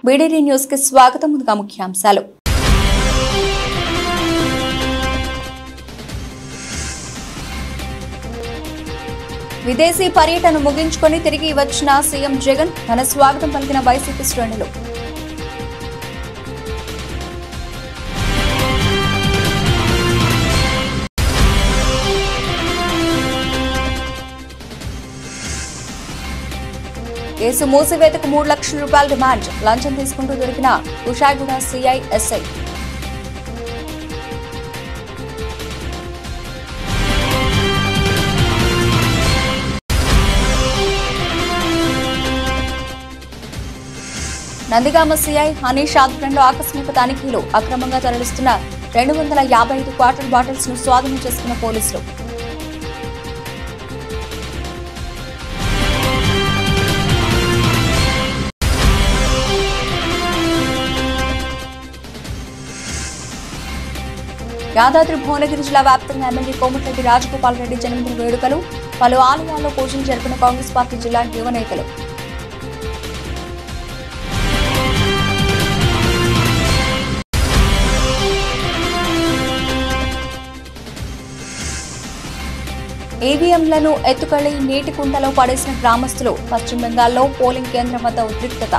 BDD news కి స్వాగతం. ముందుగా ముఖ్యాంశాలు. విదేశీ పర్యటన ముగించుకొని తిరిగి వచ్చిన సీఎం జగన్ ఘన స్వాగతం పలికిన వైసీపీ శ్రేణులు. కేసు మూసివేతకు 3 లక్షల రూపాయల డిమాండ్. లంచం తీసుకుంటూ దొరికిన Kushaiguda CI SI. Nandigama CI Hanish ఆధ్వర్యంలో ఆకస్మిక తనిఖీలు. అక్రమంగా తరలిస్తున్న 255 క్వార్టర్ బాటిల్స్ ను స్వాధీనం చేసుకున్న పోలీసులు. యాదాద్రి భువనగిరి జిల్లా వ్యాప్తంగా ఎమ్మెల్యే కోమటిరెడ్డి రాజగోపాల్ రెడ్డి జన్మదిన వేడుకలు. పలు ఆలయాల్లో పూజలు జరిపిన కాంగ్రెస్ పార్టీ జిల్లా యువ నేతలు. ఈవీఎంలను ఎత్తుకెళ్లి నీటి కుంటలో పడేసిన గ్రామస్తులు. పశ్చిమ బెంగాల్లో పోలింగ్ కేంద్రం వద్ద ఉద్రిక్తత.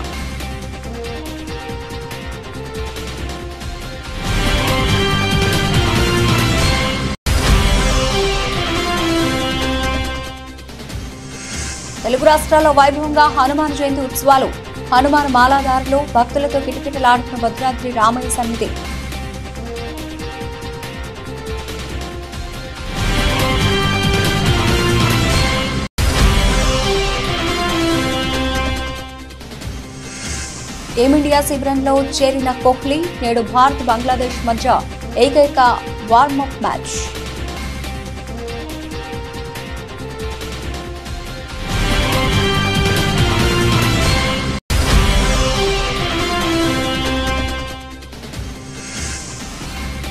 తెలుగు రాష్ట్రాల్లో వైభవంగా హనుమాన్ జయంతి ఉత్సవాలు. హనుమాన్ మాలాదారులు భక్తులతో కిటకిటలాడుతున్న భద్రాద్రి రామయ్య సన్నిధి. టీమిండియా శిబిరంలో చేరిన కోహ్లీ. నేడు భారత్ బంగ్లాదేశ్ మధ్య ఏకైక వార్మప్ మ్యాచ్.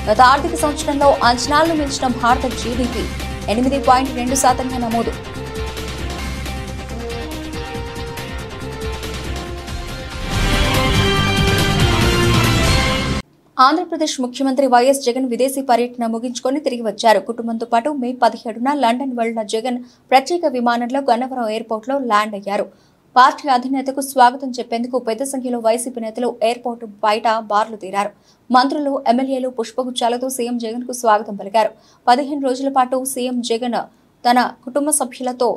గత ఆర్థిక సంవత్సరంలో అంచనాలను మించిన భారత జీడీపీ 8.2% నమోదు. ఆంధ్రప్రదేశ్ ముఖ్యమంత్రి వైఎస్ జగన్ విదేశీ పర్యటన ముగించుకొని తిరిగి వచ్చారు. కుటుంబంతో పాటు మే 17న లండన్ వెళ్లిన జగన్ ప్రత్యేక విమానంలో గన్నవరం ఎయిర్పోర్ట్ లో ల్యాండ్ అయ్యారు. పార్టీ అధినేతకు స్వాగతం చెప్పేందుకు పెద్ద సంఖ్యలో వైసీపీ నేతలు ఎయిర్పోర్ట్ బయట బార్లు తీరారు. మంత్రులు, ఎమ్మెల్యేలు పుష్పగుచ్చాలతో సీఎం జగన్ కు స్వాగతం పలికారు. 15 రోజుల పాటు సీఎం జగన్ తన కుటుంబ సభ్యులతో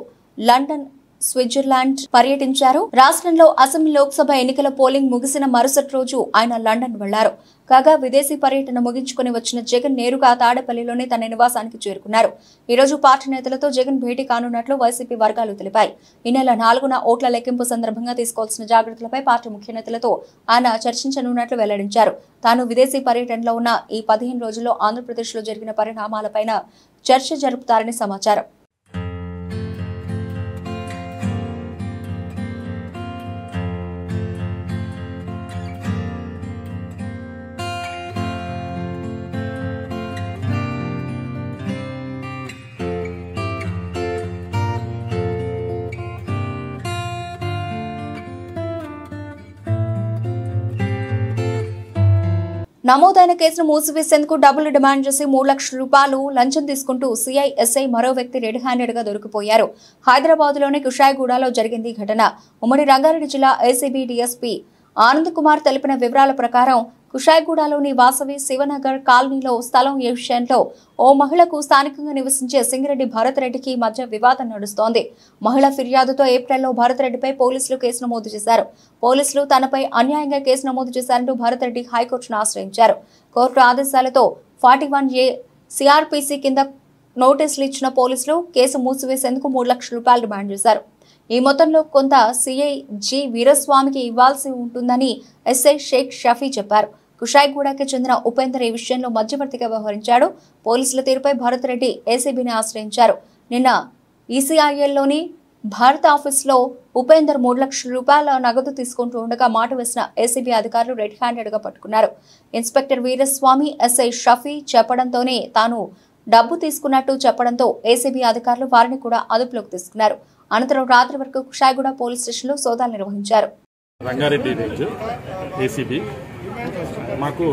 లండన్, స్విట్జర్లాండ్ పర్యటించారు. రాష్ట్రంలో అసెంబ్లీ, లోక్సభ ఎన్నికల పోలింగ్ ముగిసిన మరుసటి రోజు ఆయన లండన్ వెళ్లారు. కాగా విదేశీ పర్యటన ముగించుకుని వచ్చిన జగన్ నేరుగా తాడేపల్లిలోనే తన నివాసానికి చేరుకున్నారు. ఈ రోజు పార్టీ నేతలతో జగన్ భేటీ కానున్నట్లు వైసీపీ వర్గాలు తెలిపాయి. ఈ నెల 4న ఓట్ల లెక్కింపు సందర్భంగా తీసుకోవాల్సిన జాగ్రత్తలపై పార్టీ ముఖ్య నేతలతో ఆయన చర్చించనున్నట్లు వెల్లడించారు. తాను విదేశీ పర్యటనలో ఉన్న ఈ 15 రోజుల్లో ఆంధ్రప్రదేశ్లో జరిగిన పరిణామాలపైన చర్చ జరుపుతారని సమాచారం. నమోదైన కేసును మూసివేసేందుకు డబ్బులు డిమాండ్ చేసి 3 లక్షల రూపాయలు లంచం తీసుకుంటూ సిఐ ఎస్ఐ మరో వ్యక్తి రెడ్ హ్యాండెడ్ గా దొరికిపోయారు. హైదరాబాద్ లోని కుషాయిగూడలో జరిగింది ఘటన. ఉమ్మడి రంగారెడ్డి జిల్లా ఏసీబీ డీఎస్పీ ఆనంద్ కుమార్ తెలిపిన వివరాల ప్రకారం కుషాయిగూడలోని వాసవి శివనగర్ కాలనీలో స్థలం ఏ విషయంలో ఓ మహిళకు స్థానికంగా నివసించే సింగిరెడ్డి భరత్ రెడ్డికి మధ్య వివాదం నడుస్తోంది. మహిళ ఫిర్యాదుతో ఏప్రిల్లో భరత్ రెడ్డిపై పోలీసులు కేసు నమోదు చేశారు. పోలీసులు తనపై అన్యాయంగా కేసు నమోదు చేశారంటూ భరత్ రెడ్డి హైకోర్టును ఆశ్రయించారు. కోర్టు ఆదేశాలతో 41A సిఆర్పిసి కింద నోటీసులు ఇచ్చిన పోలీసులు కేసు మూసివేసేందుకు 3 లక్షల రూపాయలు డిమాండ్ చేశారు. ఈ మొత్తంలో కొంత సిఐ జి వీరస్వామికి ఇవ్వాల్సి ఉంటుందని ఎస్ఐ షేక్ షఫీ చెప్పారు. కుషాయిగూడకి చెందిన ఉపేందర్ ఈ విషయంలో మధ్యవర్తిగా వ్యవహరించాడు. పోలీసుల తీరుపై భరత్ రెడ్డి ఏసీబీని ఆశ్రయించారు. నిన్న ఈసీఐఎల్లోని భారత ఆఫీసులో ఉపేందర్ 3 లక్షల రూపాయల నగదు తీసుకుంటూ ఉండగా మాట వేసిన ఏసీబీ అధికారులు రెడ్ హ్యాండెడ్ గా పట్టుకున్నారు. ఇన్స్పెక్టర్ వీరస్వామి ఎస్ఐ షఫీ చెప్పడంతోనే తాను డబ్బు తీసుకున్నట్టు చెప్పడంతో ఏసీబీ అధికారులు వారిని కూడా అదుపులోకి తీసుకున్నారు. అనంతరం రాత్రి వరకు కుషాయిగూడ పోలీస్ స్టేషన్లో సోదాలు నిర్వహించారు. రంగారెడ్డి రేంజ్ ఏసీబీ మాకు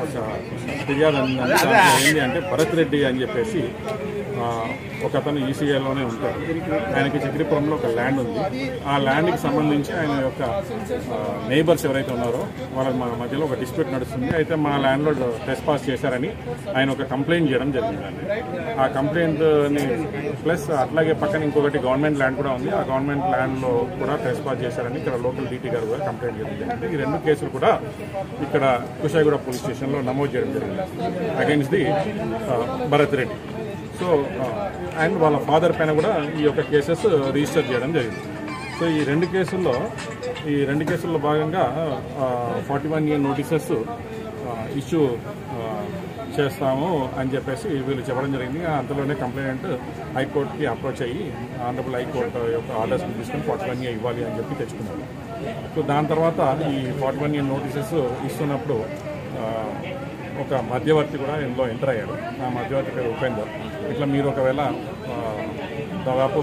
ఒక ఫిర్యాదు ఏంటి అంటే భరత్ రెడ్డి అని చెప్పేసి ఒక అతను ఈసీఐలోనే ఉంటాడు. ఆయనకి చక్రీపురంలో ఒక ల్యాండ్ ఉంది. ఆ ల్యాండ్కి సంబంధించి ఆయన యొక్క నైబర్స్ ఎవరైతే ఉన్నారో వాళ్ళ మధ్యలో ఒక డిస్ప్యూట్ నడుస్తుంది. అయితే మా ల్యాండ్లో ట్రెస్పాస్ చేశారని ఆయన ఒక కంప్లైంట్ చేయడం జరిగిందండి. ఆ కంప్లైంట్ని ప్లస్ అట్లాగే పక్కన ఇంకొకటి గవర్నమెంట్ ల్యాండ్ కూడా ఉంది. ఆ గవర్నమెంట్ ల్యాండ్లో కూడా ట్రెస్పాస్ చేశారని ఇక్కడ లోకల్ డీటీ గారు కూడా కంప్లైంట్ చేయడం జరిగింది. ఈ రెండు కేసులు కూడా ఇక్కడ కుషాయిగూడ పోలీస్ స్టేషన్లో నమోదు చేయడం జరిగింది against the Bharat Reddy. So and వాళ్ళ ఫాదర్ పైన కూడా ఈ యొక్క కేసెస్ రిజిస్టర్ చేయడం జరిగింది. సో ఈ రెండు కేసుల్లో భాగంగా 41 year నోటీసెస్ ఇష్యూ చేస్తాము అని చెప్పేసి వీళ్ళు చెప్పడం జరిగింది. అంతలోనే కంప్లైంట్ హైకోర్టుకి అప్రోచ్ అయ్యి ఆనరబుల్ హైకోర్టు యొక్క ఆర్డర్స్ని తీసుకొని 41 year ఇవ్వాలి అని చెప్పి తెచ్చుకున్నారు. సో దాని తర్వాత ఈ 41 year నోటీసెస్ ఇస్తున్నప్పుడు ఒక మధ్యవర్తి కూడా ఇందులో ఎంటర్ అయ్యాడు. ఆ మధ్యవర్తి పేరు ఉపేందర్. ఇట్లా మీరు ఒకవేళ దాదాపు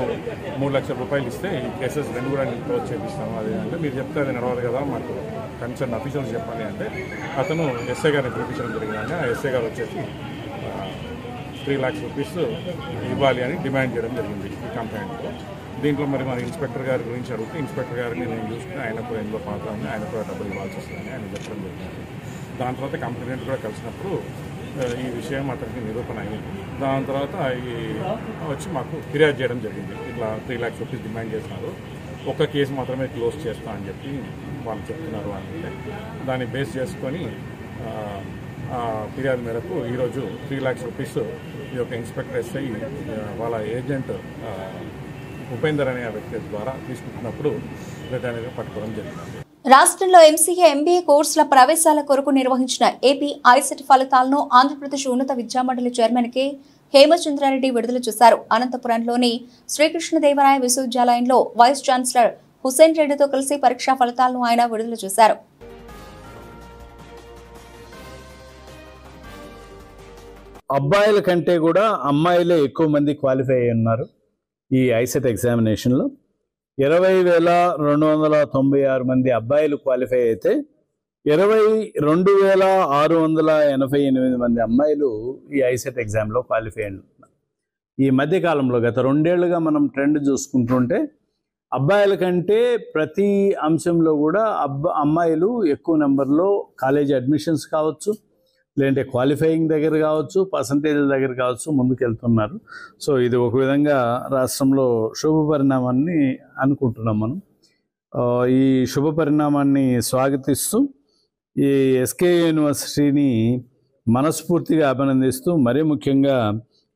3 లక్షల రూపాయలు ఇస్తే ఈ కేసెస్ రెండు కూడా నేను క్లోజ్ చేపిస్తాను. అది అంటే మీరు చెప్తే అది నడవదు కదా, మాకు కన్సర్న్ అఫీషియల్స్ చెప్పాలి అంటే అతను ఎస్ఐ గారిని పిలిపించడం జరిగిందండి. ఆ ఎస్ఐ గారు వచ్చేసి 3 lakhs రూపీస్ ఇవ్వాలి అని డిమాండ్ చేయడం జరిగింది ఈ కంప్లైంట్లో. దీంట్లో మరి మన ఇన్స్పెక్టర్ గారి గురించి అడిగితే ఇన్స్పెక్టర్ గారిని నేను చూసుకుని ఆయనకు ఎందులో పాత్ర ఉంది, ఆయన కూడా డబ్బులు ఇవ్వాల్సి వస్తుందని ఆయన చెప్పడం జరిగింది. దాని తర్వాత కంప్లైంట్ కూడా కలిసినప్పుడు ఈ విషయం అతనికి నిరూపణ అయింది. దాని తర్వాత ఈ వచ్చి మాకు ఫిర్యాదు చేయడం జరిగింది. ఇట్లా 3 lakhs రూపీస్ డిమాండ్ చేస్తున్నారు, ఒక కేసు మాత్రమే క్లోజ్ చేస్తా అని చెప్పి వాళ్ళు చెప్తున్నారు అంటే దాన్ని బేస్ చేసుకొని ఫిర్యాదు మేరకు ఈరోజు 3 lakhs రూపీస్ ఈ యొక్క ఇన్స్పెక్టర్ ఎస్ఐ వాళ్ళ ఏజెంట్ ఉపేందర్ అనే వ్యక్తి ద్వారా తీసుకుంటున్నప్పుడు దానిగా పట్టుకోవడం జరిగింది. రాష్ట్రంలో ఎంసీఏ ఎంబీఏ కోర్సుల ప్రవేశాల కొరకు నిర్వహించిన ఏపీ ఐసెట్ ఫలితాలను ఆంధ్రప్రదేశ్ ఉన్నత విద్యామండలి చైర్మన్ కె హేమచంద్రారెడ్డి విడుదల చేశారు. అనంతపురంలోని శ్రీకృష్ణదేవరాయ విశ్వవిద్యాలయంలో వైస్ ఛాన్సలర్ హుసేన్ రెడ్డితో కలిసి పరీక్షా ఫలితాలను ఆయన విడుదల చేశారు. అబ్బాయిల కంటే కూడా అమ్మాయిలే ఎక్కువ మంది క్వాలిఫై అయి ఉన్నారు ఈ ఐసెట్ ఎగ్జామినేషన్లో. 20,296 మంది అబ్బాయిలు క్వాలిఫై అయితే 22,688 మంది అమ్మాయిలు ఈ ఐసెట్ ఎగ్జామ్లో క్వాలిఫై అయినారు. ఈ మధ్యకాలంలో గత 2 ఏళ్లుగా మనం ట్రెండ్ చూసుకుంటుంటే అబ్బాయిల కంటే ప్రతి అంశంలో కూడా అమ్మాయిలు ఎక్కువ నెంబర్లో కాలేజీ అడ్మిషన్స్ కావచ్చు, లేదంటే క్వాలిఫైయింగ్ దగ్గర కావచ్చు, పర్సంటేజ్ల దగ్గర కావచ్చు ముందుకెళ్తున్నారు. సో ఇది ఒక విధంగా రాష్ట్రంలో శుభ పరిణామాన్ని అనుకుంటున్నాం మనం. ఈ శుభ పరిణామాన్ని స్వాగతిస్తూ ఈ ఎస్కే యూనివర్సిటీని మనస్ఫూర్తిగా అభినందిస్తూ మరీ ముఖ్యంగా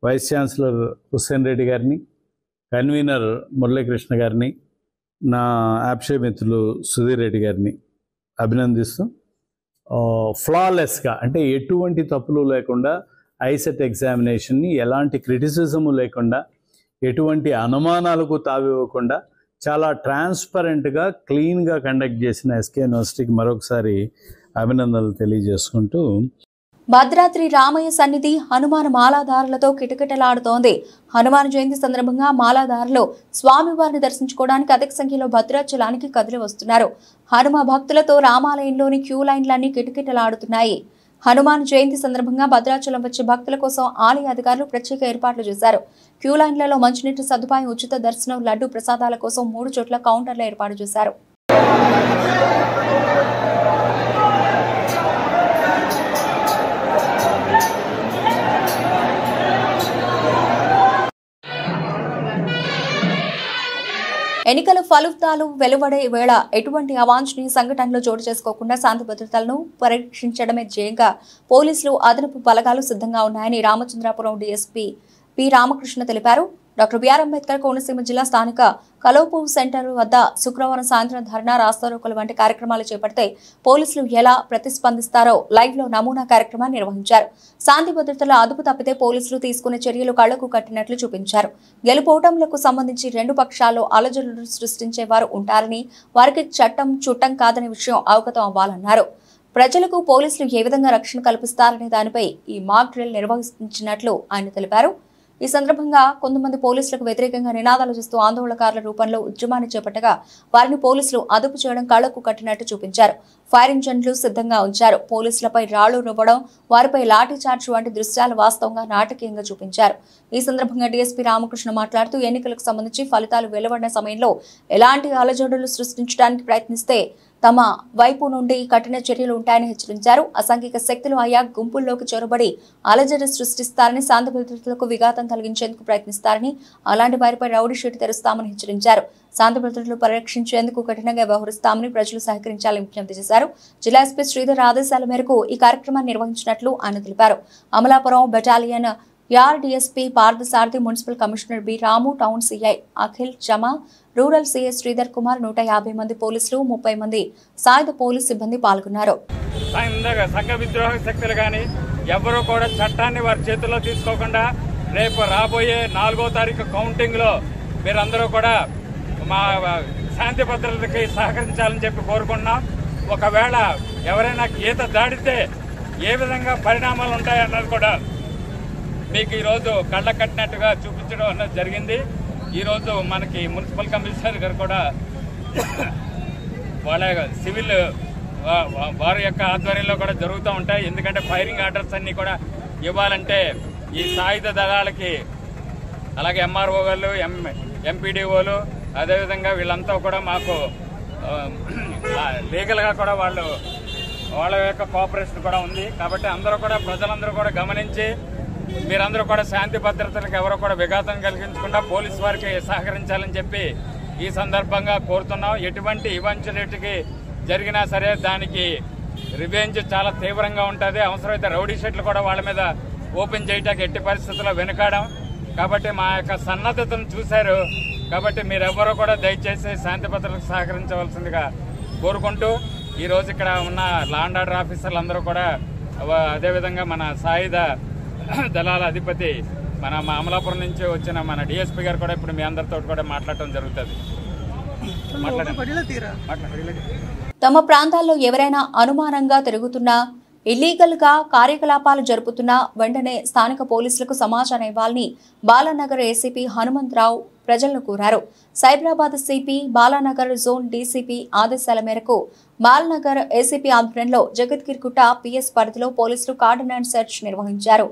వైస్ ఛాన్సలర్ హుస్సేన్ రెడ్డి గారిని, కన్వీనర్ మురళీకృష్ణ గారిని, నా యాప్షే మిత్రులు సుధీర్ రెడ్డి గారిని అభినందిస్తూ ఫ్లాలెస్గా అంటే ఎటువంటి తప్పులు లేకుండా ఐసెట్ ఎగ్జామినేషన్ని ఎలాంటి క్రిటిసిజము లేకుండా, ఎటువంటి అనుమానాలకు తావివ్వకుండా చాలా ట్రాన్స్పరెంట్గా క్లీన్గా కండక్ట్ చేసిన ఎస్కే యూనివర్సిటీకి మరొకసారి అభినందనలు తెలియజేసుకుంటూ భద్రాద్రి రామయ్య సన్నిధి హనుమాన్ మాలాధారులతో కిటకిటలాడుతోంది. హనుమాన్ జయంతి సందర్భంగా మాలాధారులు స్వామివారిని దర్శించుకోవడానికి అధిక సంఖ్యలో భద్రాచలానికి కదిలి వస్తున్నారు. హనుమ భక్తులతో రామాలయంలోని క్యూ లైన్లన్నీ కిటకిటలాడుతున్నాయి. హనుమాన్ జయంతి సందర్భంగా భద్రాచలం వచ్చే భక్తుల కోసం ఆలయ అధికారులు ప్రత్యేక ఏర్పాట్లు చేశారు. క్యూ లైన్లలో మంచినీటి సదుపాయం, ఉచిత దర్శనం, లడ్డు ప్రసాదాల కోసం 3 చోట్ల కౌంటర్లు ఏర్పాటు చేశారు. ఎన్నికల ఫలితాలు వెలువడే వేళ ఎటువంటి అవాంఛనీయ సంఘటనలు చోటు చేసుకోకుండా శాంతి భద్రతలను పరీక్షించడమే ధ్యేయంగా పోలీసులు అదనపు బలగాలు సిద్ధంగా ఉన్నాయని రామచంద్రాపురం డీఎస్పీ పి రామకృష్ణ తెలిపారు. డాక్టర్ బిఆర్ అంబేద్కర్ కోనసీమ జిల్లా స్థానిక కలోపూర్ సెంటర్ వద్ద శుక్రవారం సాయంత్రం ధర్నా, రాస్తారోకోలు వంటి కార్యక్రమాలు చేపడితే పోలీసులు ఎలా ప్రతిస్పందిస్తారో లైవ్ లో నమూనా కార్యక్రమాన్ని నిర్వహించారు. శాంతి భద్రతల అదుపు తప్పితే పోలీసులు తీసుకునే చర్యలు కళ్లకు కట్టినట్లు చూపించారు. గెలుపోటములకు సంబంధించి 2 పక్షాల్లో అలజడులు సృష్టించే వారు ఉంటారని, వారికి చట్టం చుట్టం కాదనే విషయం అవగతం అవ్వాలన్నారు. ప్రజలకు పోలీసులు ఏ విధంగా రక్షణ కల్పిస్తారనే దానిపై ఈ మాక్ డ్రిల్ నిర్వహించినట్లు ఆయన తెలిపారు. ఈ సందర్భంగా కొంతమంది పోలీసులకు వ్యతిరేకంగా నినాదాలు చేస్తూ ఆందోళనకారుల రూపంలో ఉద్యమాన్ని చేపట్టగా వారిని పోలీసులు అదుపు చేయడం కళ్లకు కట్టినట్టు చూపించారు. ఫైర్ ఇంజన్లు సిద్ధంగా ఉంచారు. పోలీసులపై రాళ్లు రువ్వడం, వారిపై లాఠీ చార్జ్ వంటి దృశ్యాలు వాస్తవంగా నాటకీయంగా చూపించారు. ఈ సందర్భంగా డీఎస్పీ రామకృష్ణ మాట్లాడుతూ ఎన్నికలకు సంబంధించి ఫలితాలు వెలువడిన సమయంలో ఎలాంటి అలజడులు సృష్టించడానికి ప్రయత్నిస్తే తమ వైపు నుండి కఠిన చర్యలు ఉంటాయని హెచ్చరించారు. అసాంఘిక శక్తులు ఆయా గుంపుల్లోకి చొరబడి అలజడి సృష్టిస్తారని, శాంతి భద్రతలకు విఘాతం కలిగించేందుకు ప్రయత్నిస్తారని, అలాంటి వారిపై రౌడీ షీట్ తెరుస్తామని హెచ్చరించారు. శాంతి భద్రతలు పరిరక్షించేందుకు కఠినంగా వ్యవహరిస్తామని ప్రజలు సహకరించాలని విజ్ఞప్తి చేశారు. జిల్లా ఎస్పీ శ్రీధర్ ఆదేశాల మేరకు ఈ కార్యక్రమాన్ని నిర్వహించినట్లు ఆయన తెలిపారు. Amalapuram battalion DSP Parthasarathi, municipal commissioner B Ramu, town CI Akhil Jama, rural CI Sridhar Kumar, 150 మంది పోలీసులు, 30 మంది సాయుధ పోలీస్ సిబ్బంది పాల్గొన్నారు. సంఘ విద్రోహ శక్తులు కానీ ఎవరూ కూడా చట్టాన్ని వారి చేతుల్లో తీసుకోకుండా రేపు రాబోయే 4వ తారీఖు కౌంటింగ్ లో మీరందరూ కూడా మా శాంతి భద్రతకి సహకరించాలని చెప్పి కోరుకుంటున్నాం. ఒకవేళ ఎవరైనా గీత దాడితే ఏ విధంగా పరిణామాలు ఉంటాయన్నది కూడా మీకు ఈరోజు కళ్ళ కట్టినట్టుగా చూపించడం అన్నది జరిగింది. ఈరోజు మనకి మున్సిపల్ కమిషనర్ గారు కూడా వాళ్ళ సివిల్ వారి యొక్క ఆధ్వర్యంలో కూడా జరుగుతూ ఉంటాయి. ఎందుకంటే ఫైరింగ్ ఆర్డర్స్ అన్ని కూడా ఇవ్వాలంటే ఈ సాయుధ దళాలకి, అలాగే ఎంఆర్ఓ వాళ్ళు, ఎంపీడీఓలు, అదేవిధంగా వీళ్ళంతా కూడా మాకు లీగల్గా కూడా వాళ్ళ యొక్క కోఆపరేషన్ కూడా ఉంది. కాబట్టి అందరూ కూడా ప్రజలందరూ కూడా గమనించి మీరందరూ కూడా శాంతి భద్రతలకు ఎవరో కూడా విఘాతం కలిగించకుండా పోలీసు వారికి సహకరించాలని చెప్పి ఈ సందర్భంగా కోరుతున్నాం. ఎటువంటి ఈవెంచువాలిటీకి జరిగినా సరే దానికి రివెంజ్ చాలా తీవ్రంగా ఉంటుంది. అవసరమైతే రౌడీ షీట్లు కూడా వాళ్ళ మీద ఓపెన్ చేయడానికి ఎట్టి పరిస్థితుల్లో వెనుకాడం. కాబట్టి మా యొక్క సన్నద్ధతను చూశారు. కాబట్టి మీరెవ్వరూ కూడా దయచేసి శాంతి భద్రతలకు సహకరించవలసిందిగా కోరుకుంటూ ఈరోజు ఇక్కడ ఉన్న లా అండ్ ఆర్డర్ ఆఫీసర్లు అందరూ కూడా, అదేవిధంగా మన సాయుధ దళాల అధిపతి మన అమలాపురం నుంచి వచ్చిన మన డిఎస్పీ గారు కూడా ఇప్పుడు మీ అందరితో కూడా మాట్లాడటం జరుగుతుంది. తమ ప్రాంతాల్లో ఎవరైనా అనుమానంగా తిరుగుతున్నా, ఇల్లీగల్ గా కార్యకలాపాలు జరుపుతున్నా వెంటనే స్థానిక పోలీసులకు సమాచారం ఇవ్వాలని బాలానగర్ ఏసీపీ హనుమంతరావు ప్రజలను కోరారు. Cyberabad CP, Balanagar zone DCP ఆదేశాల మేరకు బాలానగర్ ఏసీపీ ఆధ్వర్యంలో జగద్గిరిగుట్ట పిఎస్ పరిధిలో పోలీసులు కార్డినెన్స్ సెర్చ్ నిర్వహించారు.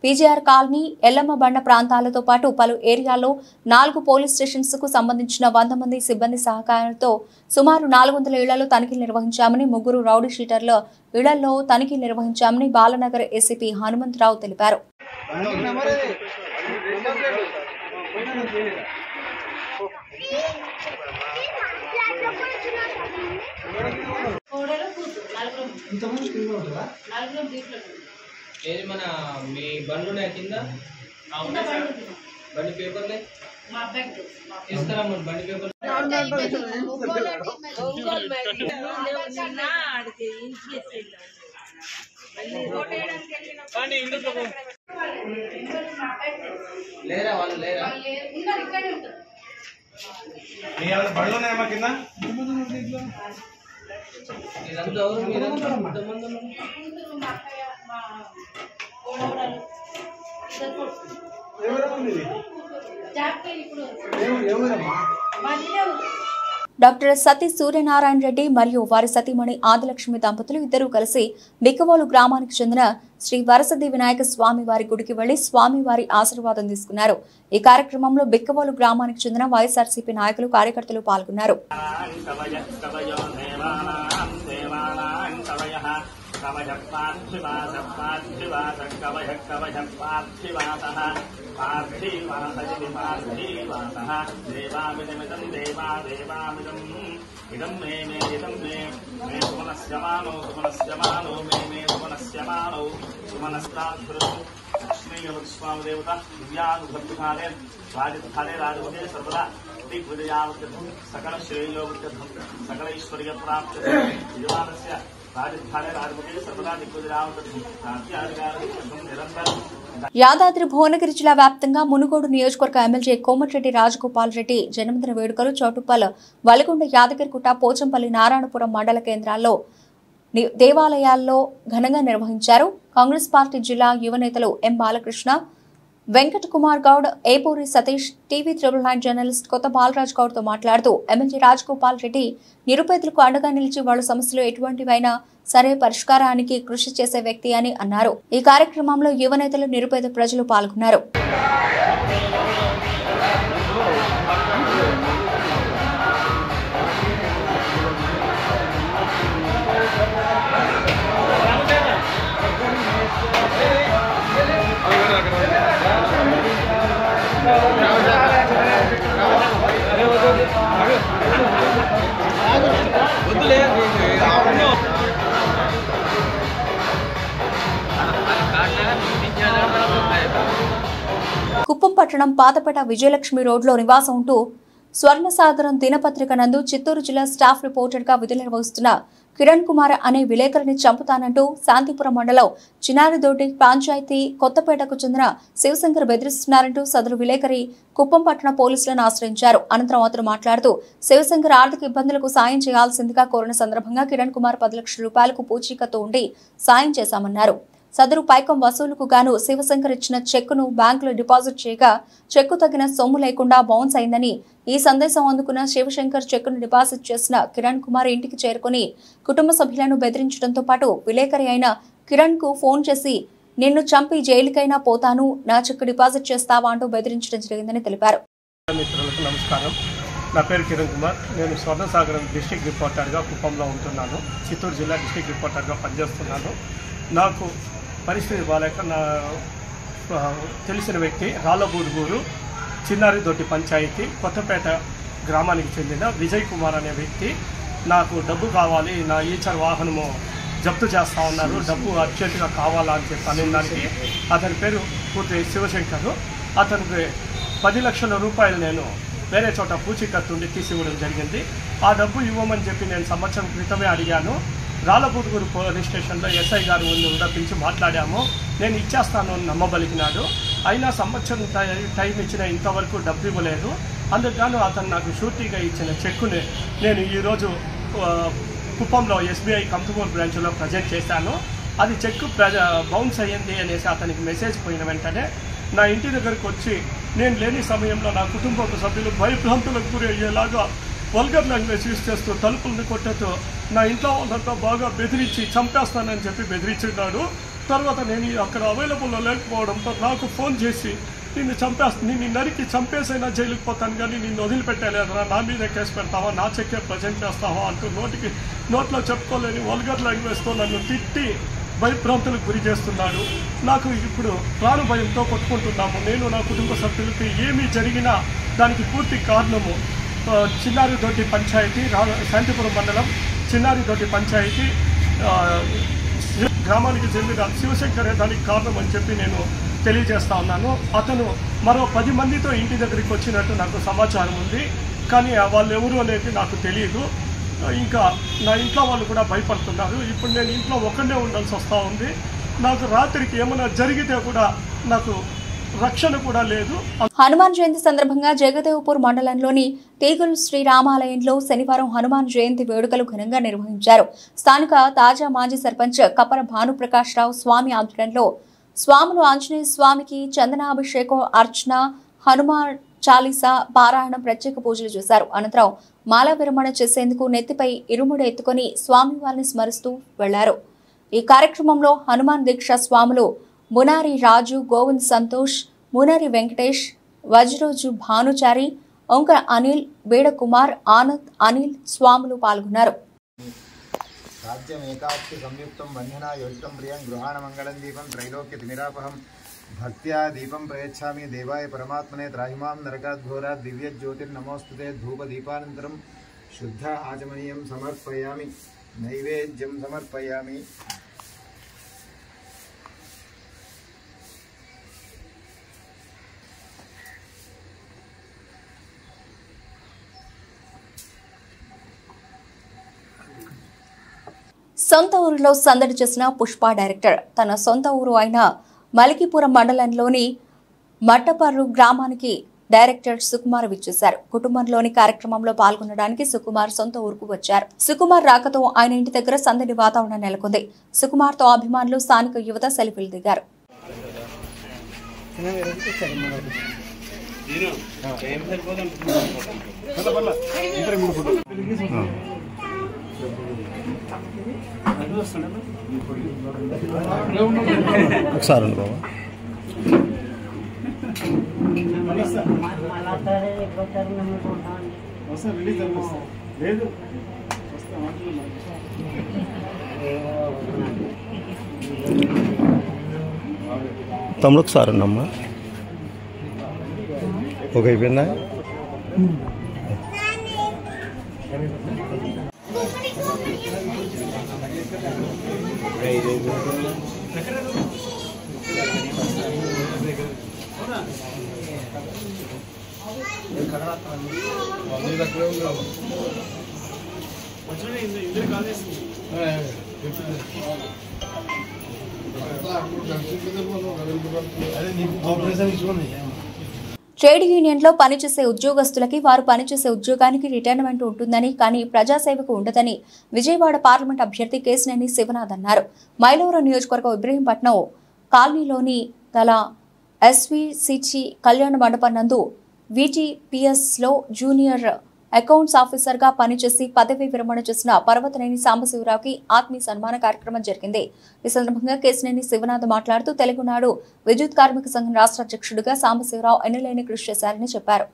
పీజీఆర్ కాలనీ, ఎల్లమ్మ బండ ప్రాంతాలతో పాటు పలు ఏరియాల్లో 4 పోలీస్ స్టేషన్స్ కు సంబంధించిన 100 మంది సిబ్బంది సహకారంతో సుమారు 400 ఇళ్లలో తనిఖీలు నిర్వహించామని, 3 రౌడీ షీటర్ల ఇళ్లలో తనిఖీలు నిర్వహించామని బాలానగర్ ఏసీపీ హనుమంతరావు తెలిపారు. ఏది మన మీ బండ్లు ఉన్నాయి కింద బండి పేపర్లే తీసుకురామ్మ బండి పేపర్ లేరా వాళ్ళు లేరా బండ్లు ఉన్నాయమ్మా కింద మీరంతా ఎవరు మీరంతా ఎంతమంది డాక్టర్ సతీ సూర్యనారాయణ రెడ్డి మరియు వారి సతీమణి ఆదిలక్ష్మి దంపతులు ఇద్దరూ కలిసి బిక్కవోలు గ్రామానికి చెందిన శ్రీ వరసది వినాయక స్వామి వారి గుడికి వెళ్లి స్వామివారి ఆశీర్వాదం తీసుకున్నారు. ఈ కార్యక్రమంలో బిక్కవోలు గ్రామానికి చెందిన వైఎస్ఆర్సీపీ నాయకులు, కార్యకర్తలు పాల్గొన్నారు. इदं मे सुमनस्यमानो मे सुमनस्यमानो सुमनस्ताभृतु लक्ष्मीस्वामदेवता दिव्यानुभक्तिकाले राजस्थाने राजपदे सर्वदा दिग्विजयावत्यर्थं सकलश्रेयोवत्यर्थं सकलैश्वर्यप्राप्त्यर्थं यजमानस्य राजस्थाने राजपदे सर्वदा दिग्विजयावत्यर्थं राज्याधिकारं निरन्तरं. యాదాద్రి భువనగిరి జిల్లా వ్యాప్తంగా మునుగోడు నియోజకవర్గ ఎమ్మెల్యే కోమటిరెడ్డి రాజగోపాల్ రెడ్డి జన్మదిన వేడుకలు చౌటుప్పల్, వలిగొండ, యాదగిరిగుట్ట, పోచంపల్లి, నారాయణపురం మండల కేంద్రాల్లో దేవాలయాల్లో ఘనంగా నిర్వహించారు. కాంగ్రెస్ పార్టీ జిల్లా యువ నేతలు ఎం బాలకృష్ణ, వెంకట్ కుమార్ గౌడ్, ఏపూరి సతీష్, టీవీ 999 జర్నలిస్ట్ కొత్త బాలరాజ్ గౌడ్తో మాట్లాడుతూ ఎమ్మెల్యే రాజగోపాల్ రెడ్డి నిరుపేదలకు అండగా నిలిచి వాళ్ళ సమస్యలు ఎటువంటివైనా సరే పరిష్కారానికి కృషి చేసే వ్యక్తి అని అన్నారు. ఈ కార్యక్రమంలో యువ నేతలు, నిరుపేద ప్రజలు పాల్గొన్నారు. కుప్పం పట్టణం పాతపేట విజయలక్ష్మి రోడ్లో నివాసం ఉంటూ స్వర్ణసాగరం దినపత్రిక నందు చిత్తూరు జిల్లా స్టాఫ్ రిపోర్టర్గా విధులు నిర్వహిస్తున్న కిరణ్ కుమార్ అనే విలేకరిని చంపుతానంటూ శాంతిపురం మండలం చిన్నారిదొడ్డి పంచాయతీ కొత్తపేటకు చెందిన శివశంకర్ బెదిరిస్తున్నారంటూ సదరు విలేకరి కుప్పం పట్టణ పోలీసులను ఆశ్రయించారు. అనంతరం అతను మాట్లాడుతూ శివశంకర్ ఆర్థిక ఇబ్బందులకు సాయం చేయాల్సిందిగా కోరిన సందర్భంగా కిరణ్ కుమార్ 10 లక్షల రూపాయలకు పూచీకత్తు ఉండి సాయం చేశామన్నారు. సదరు పైకం వసూలుకు గాను శివశంకర్ ఇచ్చిన చెక్కును బ్యాంకులో డిపాజిట్ చేయగా చెక్కు తగిన సొమ్ము లేకుండా బౌన్స్ అయిందని, ఈ సందేశం అందుకున్న శివశంకర్ చెక్కును డిపాజిట్ చేసిన కిరణ్ కుమార్ ఇంటికి చేరుకుని కుటుంబ సభ్యులను బెదిరించడంతో పాటు విలేకరి అయిన కిరణ్ కు ఫోన్ చేసి నిన్ను చంపి జైలుకైనా పోతాను, నా చెక్కు డిపాజిట్ చేస్తావా అంటూ బెదిరించడం జరిగిందని తెలిపారు. మిత్రులకు నమస్కారం. నా పేరు కిరణ్ కుమార్. నేను స్వర్ణసాగరం డిస్ట్రిక్ట్ రిపోర్టర్గా కుప్పంలో ఉంటున్నాను. చిత్తూరు జిల్లా డిస్ట్రిక్ట్ రిపోర్టర్గా పనిచేస్తున్నాను. నాకు పరిస్థితి బాలేక నా తెలిసిన వ్యక్తి రాళ్ళబూదుగూరు చిన్నారిదొడ్డి పంచాయతీ కొత్తపేట గ్రామానికి చెందిన విజయ్ కుమార్ అనే వ్యక్తి నాకు డబ్బు కావాలి, నా ఈచర్ వాహనము జప్తు చేస్తా ఉన్నారు, డబ్బు అర్జెంటుగా కావాలా అని చెప్పి అనే దానికి అతని పేరు పూర్తి శివశంకర్. అతనికి 10 లక్షల రూపాయలు నేను వేరే చోట పూచీకత్తుండి తీసివ్వడం జరిగింది. ఆ డబ్బు ఇవ్వమని చెప్పి నేను సంవత్సరం క్రితమే అడిగాను. రాళ్ళబూదుగూరు పోలీస్ స్టేషన్లో ఎస్ఐ గారు పిలిచి మాట్లాడాము. నేను ఇచ్చేస్తాను అని నమ్మబలికినాడు. అయినా సంవత్సరం టైం ఇచ్చిన ఇంతవరకు డబ్బు ఇవ్వలేదు. అందుకు అతను నాకు షూరిటీగా ఇచ్చిన చెక్కుని నేను ఈరోజు కుప్పంలో SBI కంతుమూరు బ్రాంచ్లో ప్రజెంట్ చేశాను. అది చెక్కు బౌన్స్ అయ్యింది అనేసి అతనికి మెసేజ్ పోయిన వెంటనే నా ఇంటి దగ్గరకు వచ్చి నేను లేని సమయంలో నా కుటుంబ సభ్యులు భయభ్రాంతులకు గురి అయ్యేలాగా వల్గర్ లాంగ్వేజ్ యూజ్ చేస్తూ తలుపులను కొట్టేస్తూ నా ఇంట్లో వాళ్ళంతా బాగా బెదిరించి చంపేస్తానని చెప్పి బెదిరించున్నాడు. తర్వాత నేను అక్కడ అవైలబుల్లో లేకపోవడంతో నాకు ఫోన్ చేసి నిన్ను నరికి చంపేసైనా జైలుకి పోతాను కానీ నిన్ను వదిలిపెట్టలేదురా, నా మీదే కేసు పెడతావా, నా చెక్కే ప్రజెంట్ చేస్తావా అంటూ నోట్లో చెప్పుకోలేని వల్గర్ లాంగ్వేజ్తో నన్ను తిట్టి భయభ్రాంతులకు గురి చేస్తున్నాడు. నాకు ఇప్పుడు ప్రాణ భయంతో కొట్టుకుంటున్నాము. నేను నా కుటుంబ సభ్యులకి ఏమీ జరిగినా దానికి పూర్తి కారణము చిన్నారిదొడ్డి పంచాయతీ శాంతిపురం మండలం చిన్నారిదొడ్డి పంచాయతీ గ్రామానికి చెందిన శివశంకరే దానికి కారణం అని చెప్పి నేను తెలియజేస్తా ఉన్నాను. అతను మరో 10 మందితో ఇంటి దగ్గరికి వచ్చినట్టు నాకు సమాచారం ఉంది. కానీ వాళ్ళు ఎవరు అనేది నాకు తెలియదు. ఇంకా నా ఇంట్లో వాళ్ళు కూడా భయపడుతున్నారు. ఇప్పుడు నేను ఇంట్లో ఒక్కడే ఉండాల్సి వస్తూ ఉంది. నాకు రాత్రికి ఏమైనా జరిగితే కూడా నాకు రక్షణ కూడా లేదు. హనుమాన్ జయంతి సందర్భంగా జగదేవ్పూర్ మండలంలోని తీగులు శ్రీరామాలయంలో శనివారం హనుమాన్ జయంతి వేడుకలు ఘనంగా నిర్వహించారు. స్థానిక తాజా మాజీ సర్పంచ్ కప్పర భానుప్రకాష్ రావు స్వామి ఆధ్వర్యంలో స్వాములు ఆంజనేయ స్వామికి చందనాభిషేకం, అర్చన, హనుమాన్ చాలీసా పారాయణం, ప్రత్యేక పూజలు చేశారు. అనంతరం మాల విరమణ చేసేందుకు నెత్తిపై ఇరుముడు ఎత్తుకొని స్వామివారిని స్మరిస్తూ వెళ్లారు. ఈ కార్యక్రమంలో హనుమాన్ దీక్ష స్వాములు మునారి రాజు, గోవింద్ సంతోష్, మునారి వెంకటేష్, వజ్రోజు భానుచారి, ఓంక అనిల్, బేడ కుమార్, ఆనంద్, అనిల్ స్వాములు పాల్గొన్నారు. రాజ్యమేకాస్తి సంయుక్తం బంధనా యోజితం ప్రియం గృహాణ మంగళం దీపం త్రైలోక్య తిమిరాపహం భక్త్యా దీపం ప్రయచ్ఛామి దేవాయ పరమాత్మనే త్రాహిమాం నరకాద్ఘోరాత్ దివ్య జ్యోతిర్నమోస్తుతే ధూప దీపానంతరం శుద్ధ ఆచమనీయం సమర్పయామి నైవేద్యం సమర్పయామి. సొంత ఊరిలో సందడి చేసిన పుష్ప డైరెక్టర్ తన సొంత ఊరు అయిన మలికిపురం మండలంలోని మట్టపర్రు గ్రామానికి డైరెక్టర్ సుకుమార్ విచ్చేశారు. కుటుంబంలోని కార్యక్రమంలో పాల్గొనడానికి సుకుమార్ సొంత ఊరుకు వచ్చారు. సుకుమార్ రాకతో ఆయన ఇంటి దగ్గర సందడి వాతావరణం నెలకొంది. సుకుమార్ తో అభిమానులు, స్థానిక యువత సెల్ఫీలు దిగారు. ఒకసారి బాబా తమ్ముడు ఒకసారి అన్నమ్మా ఒక అయిపోయిందా ట్రేడ్ యూనియన్లో పనిచేసే ఉద్యోగస్తులకి వారు పనిచేసే ఉద్యోగానికి రిటైర్మెంట్ ఉంటుందని, కానీ ప్రజాసేవకు ఉండదని విజయవాడ పార్లమెంట్ అభ్యర్థి కేశినేని శివనాథ్ అన్నారు. మైలవరం నియోజకవర్గం ఇబ్రహీంపట్నం కాలనీలోని గల ఎస్వీసీసీ కళ్యాణ మండపం నందు వీటీపీఎస్లో జూనియర్ అకౌంట్స్ ఆఫీసర్గా పనిచేసి పదవి విరమణ చేసిన పర్వతనేని సాంబశివరావుకి ఆత్మీయ సన్మాన కార్యక్రమం జరిగింది. ఈ సందర్భంగా కేశినేని శివనాథ్ మాట్లాడుతూ తెలుగునాడు విద్యుత్ కార్మిక సంఘం రాష్ట్ర అధ్యక్షుడిగా సాంబశివరావు ఎన్నలేని కృషి చేశారని చెప్పారు.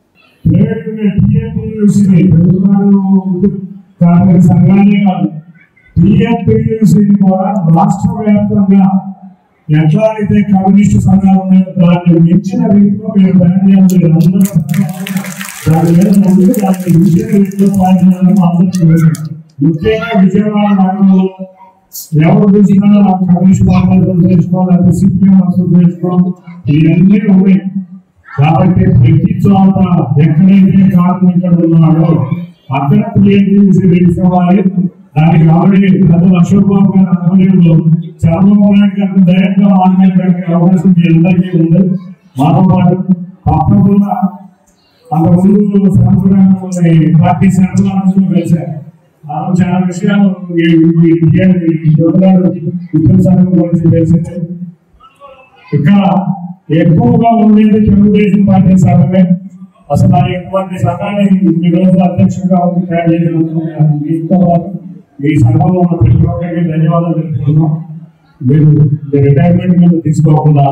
ఎట్లా అయితే కమ్యూనిస్టు సంఘాలు ఉన్నాయో దాన్ని మించిన రీతిలో మీరు దాని మీద ముందు దాన్ని మించిన రీతిలో పాల్గొనడం అందరూ ముఖ్యంగా విజయవాడ నగరంలో ఎవరు చూసినా కమ్యూనిస్ట్ పార్టీలు చేసుకోవాలి, సిపిఎం చేసుకోవాలి, ఇవన్నీ ఉన్నాయి. కాబట్టి ప్రతి చోట ఎక్కడైతే కార్మికుడు ఉన్నాడో అక్కడ టీఎంసీ తీసుకోవాలి. దానికి ఆల్రెడీ పెద్ద అశోక్ బాబు గారి ఆధ్వర్యంలో చంద్రబాబు నాయుడు గారిని డైరెక్ట్ గా మాట్లాడడానికి అవకాశం మీ అందరికీ ఉంది. మాతో పాటు తప్పకుండా అంతకుముందు సంవత్సరాన్ని పార్టీ సెంట్రల్ కలిశారు. చాలా విషయాలు ఉద్యోగ సంఘం గురించి తెలిసింది. ఇక్కడ ఎక్కువగా ఉండేది తెలుగుదేశం పార్టీ సంఘమే. అసలు ఆ ఇటువంటి సంఘాన్ని ఈ రోజు అధ్యక్షుడిగా తయారు చేసినందుకు ఈ సంఘంలో ఉన్న ప్రతి ఒక్కరికి ధన్యవాదాలు తెలుపుతున్నాం. మీరు రిటైర్మెంట్ మీద తీసుకోకుండా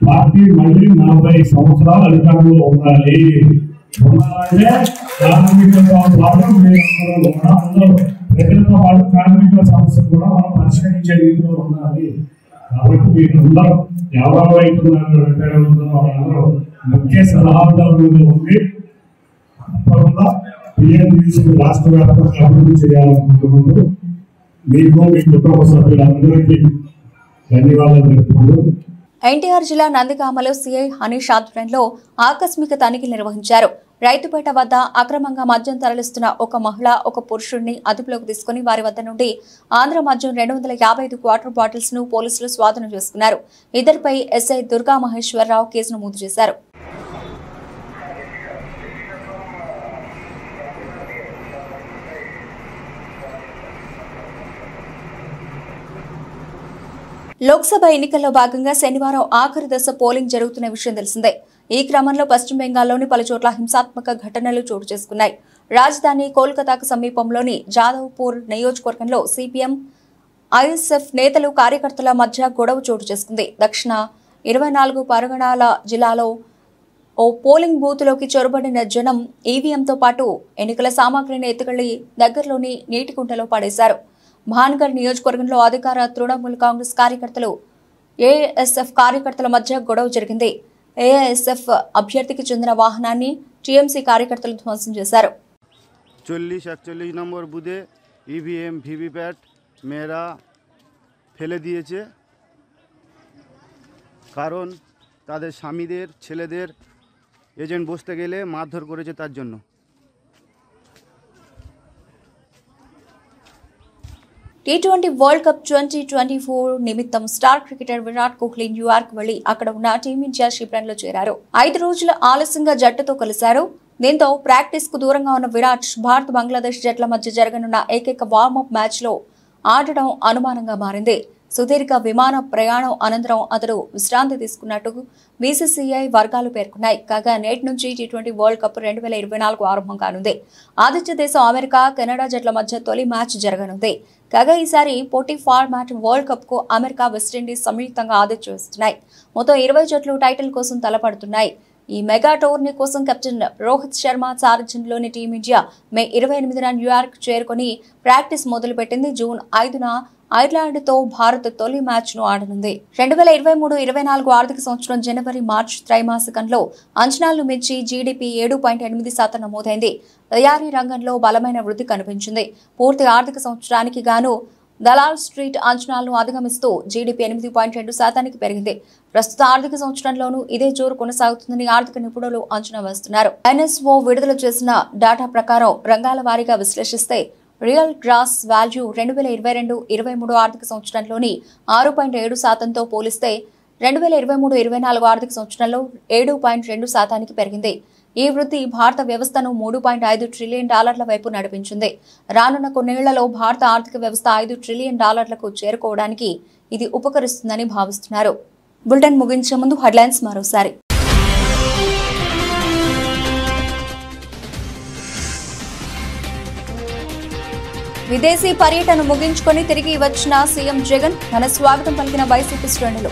పార్టీ మళ్ళీ 40 సంవత్సరాలు అధికారంలో ఉండాలి. ఉండాలంటే కార్మికులతో పాటు అందరూ ప్రజలతో పాటు కార్మికుల సమస్యలు కూడా మనం పరిష్కరించే రీతిలో ఉండాలి. కాబట్టి మీరు అందరూ ఎవరైతే రిటైర్ అవుతున్నారో వాళ్ళందరూ ముఖ్య సలహాదారులుగా ఉండి తప్పకుండా టీఎంసీ రాష్ట్ర వ్యాప్తంగా అభివృద్ధి చేయాలనుకుంటున్నారు. మీకు మీ కుటుంబ సభ్యులందరికీ ధన్యవాదాలు తెలుపుకుంటూ ఎన్టీఆర్ జిల్లా నందిగామలో సీఐ హనీష్ ఆధ్వర్యంలో ఆకస్మిక తనిఖీలు నిర్వహించారు. రైతుపేట వద్ద అక్రమంగా మద్యం తరలిస్తున్న ఒక మహిళ, ఒక పురుషుడిని అదుపులోకి తీసుకుని వారి వద్ద నుండి ఆంధ్ర మద్యం 255 క్వార్టర్ బాటిల్స్ ను పోలీసులు స్వాధీనం చేసుకున్నారు. ఇద్దరిపై ఎస్ఐ దుర్గా మహేశ్వరరావు కేసు నమోదు చేశారు. లోక్సభ ఎన్నికల్లో భాగంగా శనివారం ఆఖరి దశ పోలింగ్ జరుగుతున్న విషయం తెలిసిందే. ఈ క్రమంలో పశ్చిమ బెంగాల్లోని పలుచోట్ల హింసాత్మక ఘటనలు చోటు చేసుకున్నాయి. రాజధాని కోల్కతాకు సమీపంలోని జాదవ్పూర్ నియోజకవర్గంలో సిపిఎం, ఐఎస్ఎఫ్ నేతలు, కార్యకర్తల మధ్య గొడవ చోటు చేసుకుంది. దక్షిణ 24 పరగణాల జిల్లాలో ఓ పోలింగ్ బూత్లోకి చొరబడిన జనం ఈవీఎంతో పాటు ఎన్నికల సామాగ్రిని ఎత్తుకెళ్లి దగ్గరలోని నీటి కుంటలో పడేశారు. భాన్గఢ్ నియోజకవర్గంలో అధికార తృణమూల్ కాంగ్రెస్ కార్యకర్తలు, ఏఎస్ఎఫ్ కార్యకర్తల మధ్య గొడవ జరిగింది. ఏఎస్ఎఫ్ అభ్యర్థికి చెందిన వాహనాన్ని టీఎంసీ కార్యకర్తలు ధ్వంసం చేశారు. 40-41 নম্বর বুথে ইভিএম ভিভিপ্যাট মেয়েরা ফেলে দিয়েছে, কারণ তাদের স্বামীদের ছেলেদের এজেন্ট বসতে গেলে মারধর করেছে তার জন্য। T20 వరల్డ్ కప్ 2024 నిమిత్తం star cricketer Virat Kohli New York వెళ్లి అక్కడ ఉన్న టీమిండియా శిబిరంలో చేరారు. 5 రోజుల ఆలస్యంగా జట్టుతో కలిశారు. దీంతో ప్రాక్టీస్ కు దూరంగా ఉన్న విరాట్ భారత్, బంగ్లాదేశ్ జట్ల మధ్య జరగనున్న ఏకైక వార్మప్ మ్యాచ్ లో ఆడడం అనుమానంగా మారింది. సుదీర్ఘ విమాన ప్రయాణం అనంతరం అతడు విశ్రాంతి తీసుకున్నట్టు బీసీసీఐ వర్గాలు పేర్కొన్నాయి. కాగా నేటి నుంచి T20 వరల్డ్ కప్ 2024 ఆరంభం కానుంది. ఆతిథ్య దేశం అమెరికా, కెనడా జట్ల మధ్య తొలి మ్యాచ్ జరగనుంది. కాగా ఈసారి పోటీ ఫార్మాట్ వరల్డ్ కప్ కు అమెరికా, వెస్టిండీస్ సంయుక్తంగా ఆతిథ్యం ఇస్తున్నాయి. మొత్తం 20 జట్లు టైటిల్ కోసం తలపడుతున్నాయి. ఈ మెగా టోర్నీ కోసం కెప్టెన్ రోహిత్ శర్మ సారథ్యంలోని టీమిండియా మే 28న న్యూయార్క్ చేరుకుని ప్రాక్టీస్ మొదలుపెట్టింది. జూన్ 5న ఐర్లాండ్తో భారత్ తొలి మ్యాచ్ను ఆడనుంది. 2023-24 ఆర్థిక సంవత్సరం జనవరి-మార్చి త్రైమాసికంలో అంచనాలను మించి జీడీపీ 7.8% నమోదైంది. తయారీ రంగంలో బలమైన వృద్ధి కనిపించింది. పూర్తి ఆర్థిక సంవత్సరానికి గాను దలాల్ స్ట్రీట్ అంచనాలను అధిగమిస్తూ జీడీపీ 8.2% పెరిగింది. ప్రస్తుత ఆర్థిక సంవత్సరంలోనూ ఇదే జోరు కొనసాగుతుందని ఆర్థిక నిపుణులు అంచనా వేస్తున్నారు. ఎన్ఎస్ఓ విడుదల చేసిన డేటా ప్రకారం రంగాల వారీగా విశ్లేషిస్తే రియల్ గ్రాస్ వాల్యూ 2022-23 ఆర్థిక సంవత్సరంలోని 6.7%తో పోలిస్తే 2023-24 ఆర్థిక సంవత్సరంలో 7.2%కి పెరిగింది. ఈ వృద్ధి భారత వ్యవస్థను $3.5 ట్రిలియన్ వైపు నడిపించింది. రానున్న కొన్నేళ్లలో భారత ఆర్థిక వ్యవస్థ $5 ట్రిలియన్ చేరుకోవడానికి ఇది ఉపకరిస్తుందని భావిస్తున్నారు. బులెటిన్ ముగించే ముందు హెడ్లైన్స్ మరోసారి. విదేశీ పర్యటన ముగించుకొని తిరిగి వచ్చిన సీఎం జగన్, ఘన స్వాగతం పలికిన వైసీపీ శ్రేణులు.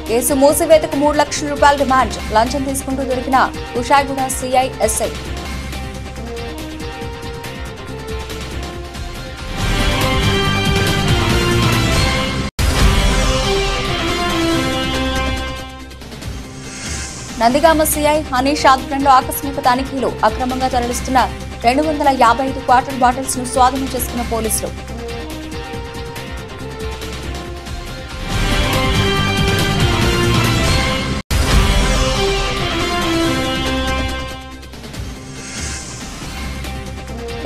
కేసు మూసివేతకు $3 లక్షల డిమాండ్, లంచం తీసుకుంటూ దొరికిన Kushaiguda CI SI. Nandigama CI Hanish ఆధ్వర్యంలో ఆకస్మిక తనిఖీలు, అక్రమంగా తరలిస్తున్న 255 క్వార్టర్ బాటిల్స్ ను స్వాధీనం చేసుకున్న పోలీసులు.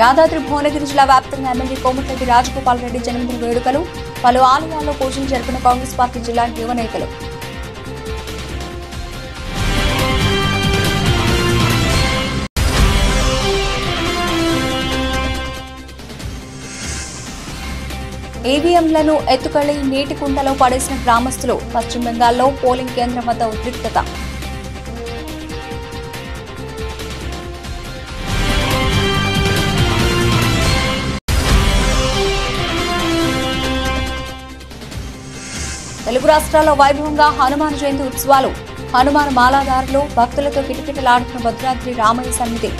యాదాద్రి భువనగిరి జిల్లా వ్యాప్తంగా ఎమ్మెల్యే కోమటిరెడ్డి రాజగోపాల్ రెడ్డి జన్మదిన వేడుకలు, పలు ఆలయాల్లో పూజలు జరిపిన కాంగ్రెస్ పార్టీ జిల్లా యువ నేతలు. ఈవీఎంలను ఎత్తుకెళ్లి నీటి కుంటలో పడేసిన గ్రామస్తులు, పశ్చిమ బెంగాల్లో పోలింగ్ కేంద్రం వద్ద ఉద్రిక్తత. తెలుగు రాష్ట్రాల్లో వైభవంగా హనుమాన్ జయంతి ఉత్సవాలు, హనుమాన్ మాలాదారులు భక్తులతో కిటకిటలాడుతున్న భద్రాద్రి రామయ్య సన్నిధి.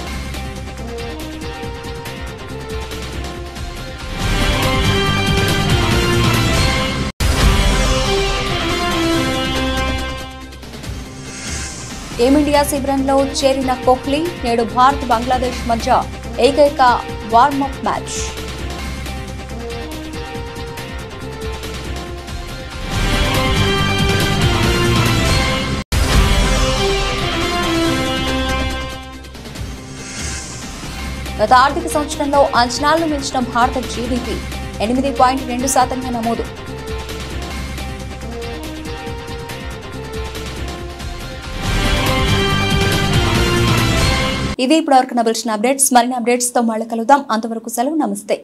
టీమిండియా శిబిరంలో చేరిన కోహ్లీ, నేడు భారత్ బంగ్లాదేశ్ మధ్య ఏకైక వార్మప్ మ్యాచ్. గత ఆర్థిక సంవత్సరంలో అంచనాలను మించిన భారత జీడీపీ 8.2% నమోదు. ఇవి ఇప్పటివరకు నబిల్చిన అప్డేట్స్. మరిన్ని అప్డేట్స్ తో మళ్ళీ కలుద్దాం. అంతవరకు సెలవు, నమస్తే.